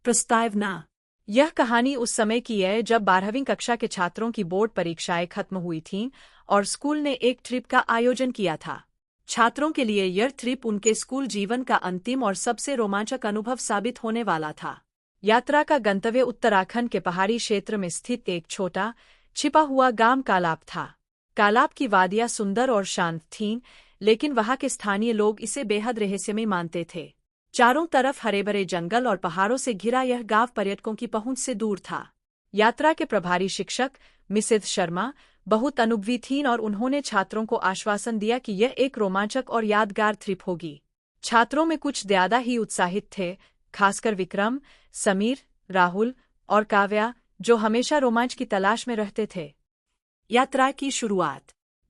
प्रस्तावना। यह कहानी उस समय की है जब 12वीं कक्षा के छात्रों की बोर्ड परीक्षाएं खत्म हुई थीं और स्कूल ने एक ट्रिप का आयोजन किया था। छात्रों के लिए यह ट्रिप उनके स्कूल जीवन का अंतिम और सबसे रोमांचक अनुभव साबित होने वाला था। यात्रा का गंतव्य उत्तराखंड के पहाड़ी क्षेत्र में स्थित एक छोटा, छिपा हुआ गांव कालाब था। कालाब की वादियां सुंदर और शांत थीं, लेकिन वहां के स्थानीय लोग इसे बेहद रहस्यमय मानते थे। चारों तरफ हरे भरे जंगल और पहाड़ों से घिरा यह गांव पर्यटकों की पहुंच से दूर था। यात्रा के प्रभारी शिक्षक मिसेस शर्मा बहुत अनुभवी थीं और उन्होंने छात्रों को आश्वासन दिया कि यह एक रोमांचक और यादगार ट्रिप होगी। छात्रों में कुछ ज्यादा ही उत्साहित थे, खासकर विक्रम, समीर, राहुल और काव्या, जो हमेशा रोमांच की तलाश में रहते थे। यात्रा की शुरुआत।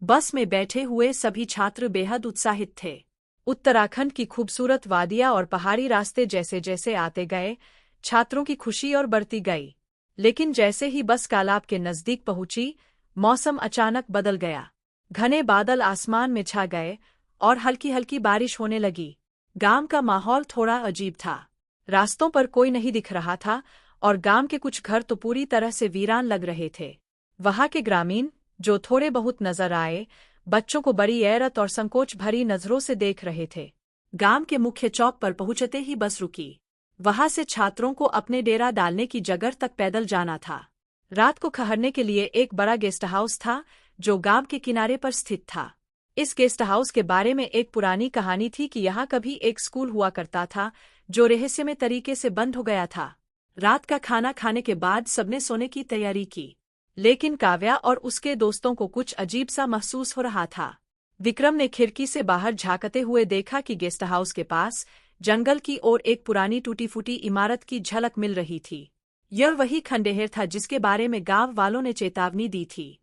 बस में बैठे हुए सभी छात्र बेहद उत्साहित थे। उत्तराखंड की खूबसूरत वादियां और पहाड़ी रास्ते जैसे जैसे आते गए, छात्रों की खुशी और बढ़ती गई। लेकिन जैसे ही बस कालाब के नजदीक पहुंची, मौसम अचानक बदल गया। घने बादल आसमान में छा गए और हल्की हल्की बारिश होने लगी। गांव का माहौल थोड़ा अजीब था। रास्तों पर कोई नहीं दिख रहा था और गांव के कुछ घर तो पूरी तरह से वीरान लग रहे थे। वहां के ग्रामीण, जो थोड़े बहुत नजर आए, बच्चों को बड़ी हैरत और संकोच भरी नजरों से देख रहे थे। गांव के मुख्य चौक पर पहुंचते ही बस रुकी। वहां से छात्रों को अपने डेरा डालने की जगह तक पैदल जाना था। रात को ठहरने के लिए एक बड़ा गेस्ट हाउस था, जो गांव के किनारे पर स्थित था। इस गेस्ट हाउस के बारे में एक पुरानी कहानी थी कि यहाँ कभी एक स्कूल हुआ करता था, जो रहस्यमय तरीके से बंद हो गया था। रात का खाना खाने के बाद सबने सोने की तैयारी की, लेकिन काव्या और उसके दोस्तों को कुछ अजीब सा महसूस हो रहा था। विक्रम ने खिड़की से बाहर झांकते हुए देखा कि गेस्ट हाउस के पास जंगल की ओर एक पुरानी टूटी फूटी इमारत की झलक मिल रही थी। यह वही खंडहर था जिसके बारे में गांव वालों ने चेतावनी दी थी।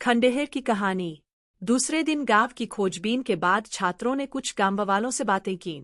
खंडहर की कहानी। दूसरे दिन गांव की खोजबीन के बाद छात्रों ने कुछ गांव वालों से बातें की।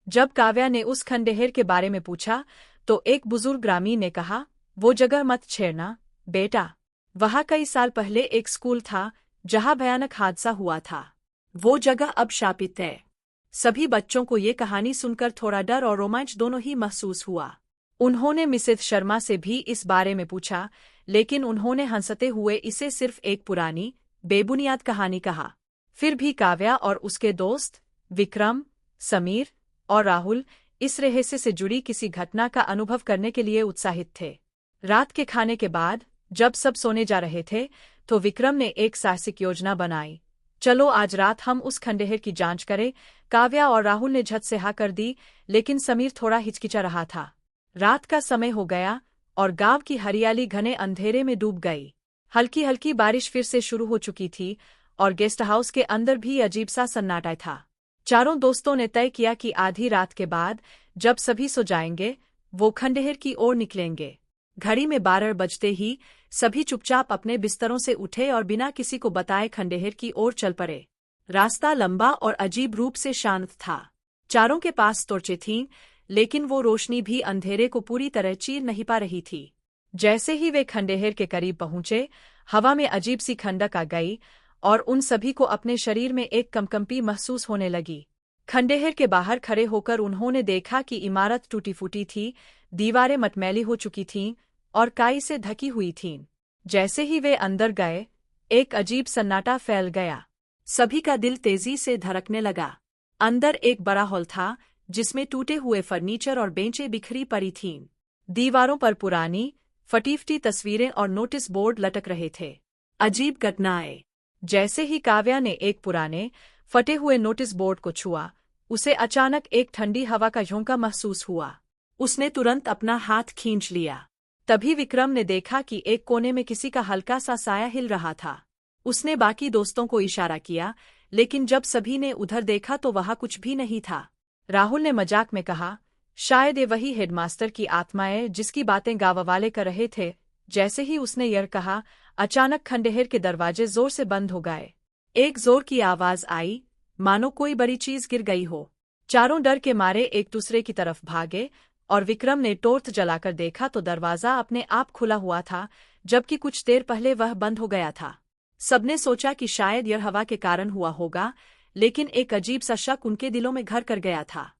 जब काव्या ने उस खंडहर के बारे में पूछा, तो एक बुजुर्ग ग्रामीण ने कहा, वो जगह मत छेड़ना बेटा। वहां कई साल पहले एक स्कूल था जहां भयानक हादसा हुआ था। वो जगह अब शापित है। सभी बच्चों को ये कहानी सुनकर थोड़ा डर और रोमांच दोनों ही महसूस हुआ। उन्होंने मिसेस शर्मा से भी इस बारे में पूछा, लेकिन उन्होंने हंसते हुए इसे सिर्फ एक पुरानी, बेबुनियाद कहानी कहा। फिर भी काव्या और उसके दोस्त विक्रम, समीर और राहुल इस रहस्य से जुड़ी किसी घटना का अनुभव करने के लिए उत्साहित थे। रात के खाने के बाद जब सब सोने जा रहे थे, तो विक्रम ने एक साहसिक योजना बनाई। चलो आज रात हम उस खंडहर की जांच करें। काव्या और राहुल ने झट से हाँ कर दी, लेकिन समीर थोड़ा हिचकिचा रहा था। रात का समय हो गया और गांव की हरियाली घने अंधेरे में डूब गई। हल्की हल्की बारिश फिर से शुरू हो चुकी थी और गेस्ट हाउस के अंदर भी अजीब सा सन्नाटा था। चारों दोस्तों ने तय किया कि आधी रात के बाद, जब सभी सो जाएंगे, वो खंडहर की ओर निकलेंगे। घड़ी में 12 बजते ही सभी चुपचाप अपने बिस्तरों से उठे और बिना किसी को बताए खंडहर की ओर चल पड़े। रास्ता लंबा और अजीब रूप से शांत था। चारों के पास टॉर्चें थीं, लेकिन वो रोशनी भी अंधेरे को पूरी तरह चीर नहीं पा रही थी। जैसे ही वे खंडहर के करीब पहुंचे, हवा में अजीब सी ठंडक आ गई और उन सभी को अपने शरीर में एक कंपकंपी महसूस होने लगी। खंडहर के बाहर खड़े होकर उन्होंने देखा कि इमारत टूटी फूटी थी, दीवारें मटमैली हो चुकी थीं और काई से ढकी हुई थीं। जैसे ही वे अंदर गए, एक अजीब सन्नाटा फैल गया। सभी का दिल तेजी से धड़कने लगा। अंदर एक बड़ा हॉल था, जिसमें टूटे हुए फर्नीचर और बेंचें बिखरी पड़ी थीं। दीवारों पर पुरानी, फटी-फटी तस्वीरें और नोटिस बोर्ड लटक रहे थे। अजीब घटनाएं। जैसे ही काव्या ने एक पुराने, फटे हुए नोटिस बोर्ड को छुआ, उसे अचानक एक ठंडी हवा का झोंका महसूस हुआ। उसने तुरंत अपना हाथ खींच लिया। तभी विक्रम ने देखा कि एक कोने में किसी का हल्का सा साया हिल रहा था। उसने बाकी दोस्तों को इशारा किया, लेकिन जब सभी ने उधर देखा तो वहां कुछ भी नहीं था। राहुल ने मजाक में कहा, शायद ये वही हेडमास्टर की आत्मा है जिसकी बातें गाँव वाले कर रहे थे। जैसे ही उसने यह कहा, अचानक खंडहर के दरवाजे जोर से बंद हो गए। एक जोर की आवाज आई, मानो कोई बड़ी चीज गिर गई हो। चारों डर के मारे एक दूसरे की तरफ भागे और विक्रम ने टॉर्च जलाकर देखा तो दरवाजा अपने आप खुला हुआ था, जबकि कुछ देर पहले वह बंद हो गया था। सबने सोचा कि शायद यह हवा के कारण हुआ होगा, लेकिन एक अजीब सा शक उनके दिलों में घर कर गया था।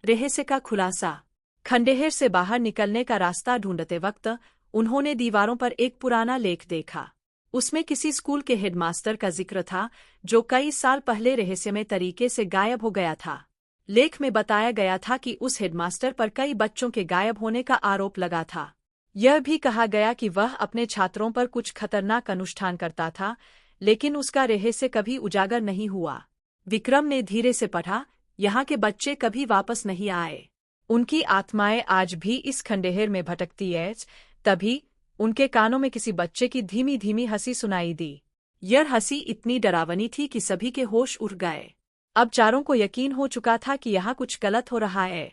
रहस्य का खुलासा। खंडहर से बाहर निकलने का रास्ता ढूंढते वक्त उन्होंने दीवारों पर एक पुराना लेख देखा। उसमें किसी स्कूल के हेडमास्टर का जिक्र था जो कई साल पहले रहस्यमय तरीके से गायब हो गया था। लेख में बताया गया था कि उस हेडमास्टर पर कई बच्चों के गायब होने का आरोप लगा था। यह भी कहा गया कि वह अपने छात्रों पर कुछ खतरनाक अनुष्ठान करता था, लेकिन उसका रहस्य कभी उजागर नहीं हुआ। विक्रम ने धीरे से पढ़ा, यहाँ के बच्चे कभी वापस नहीं आए। उनकी आत्माएं आज भी इस खंडहर में भटकती है। तभी उनके कानों में किसी बच्चे की धीमी धीमी हंसी सुनाई दी। यह हंसी इतनी डरावनी थी कि सभी के होश उड़ गए। अब चारों को यकीन हो चुका था कि यहाँ कुछ गलत हो रहा है।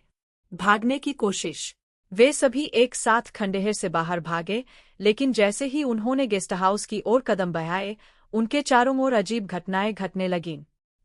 भागने की कोशिश। वे सभी एक साथ खंडहर से बाहर भागे, लेकिन जैसे ही उन्होंने गेस्ट हाउस की ओर कदम बढ़ाए, उनके चारों ओर अजीब घटनाएं घटने लगीं।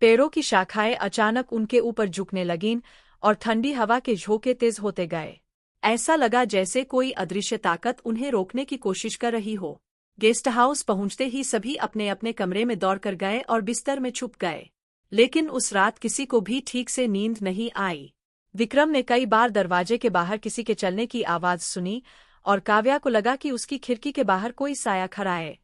पेड़ों की शाखाएं अचानक उनके ऊपर झुकने लगीं और ठंडी हवा के झोंके तेज होते गए। ऐसा लगा जैसे कोई अदृश्य ताकत उन्हें रोकने की कोशिश कर रही हो। गेस्ट हाउस पहुंचते ही सभी अपने अपने कमरे में दौड़कर गए और बिस्तर में छुप गए। लेकिन उस रात किसी को भी ठीक से नींद नहीं आई। विक्रम ने कई बार दरवाजे के बाहर किसी के चलने की आवाज सुनी और काव्या को लगा कि उसकी खिड़की के बाहर कोई साया खड़ा है।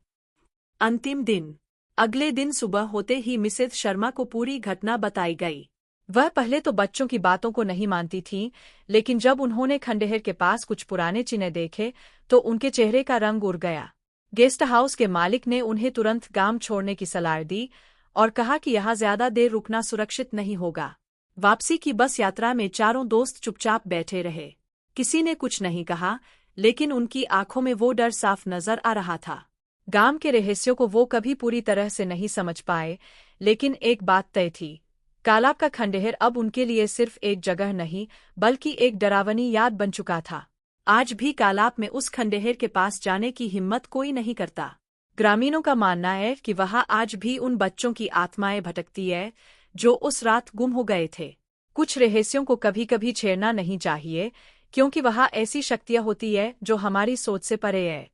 अंतिम दिन। अगले दिन सुबह होते ही मिसेज शर्मा को पूरी घटना बताई गई। वह पहले तो बच्चों की बातों को नहीं मानती थीं, लेकिन जब उन्होंने खंडहर के पास कुछ पुराने चिन्ह देखे तो उनके चेहरे का रंग उड़ गया। गेस्ट हाउस के मालिक ने उन्हें तुरंत गांव छोड़ने की सलाह दी और कहा कि यहाँ ज्यादा देर रुकना सुरक्षित नहीं होगा। वापसी की बस यात्रा में चारों दोस्त चुपचाप बैठे रहे। किसी ने कुछ नहीं कहा, लेकिन उनकी आंखों में वो डर साफ नजर आ रहा था। गांव के रहस्यों को वो कभी पूरी तरह से नहीं समझ पाए, लेकिन एक बात तय थी, कालाब का खंडहर अब उनके लिए सिर्फ एक जगह नहीं, बल्कि एक डरावनी याद बन चुका था। आज भी कालाब में उस खंडहर के पास जाने की हिम्मत कोई नहीं करता। ग्रामीणों का मानना है कि वहां आज भी उन बच्चों की आत्माएं भटकती है जो उस रात गुम हो गए थे। कुछ रहस्यों को कभी कभी छेड़ना नहीं चाहिए, क्योंकि वहां ऐसी शक्तियां होती है जो हमारी सोच से परे है।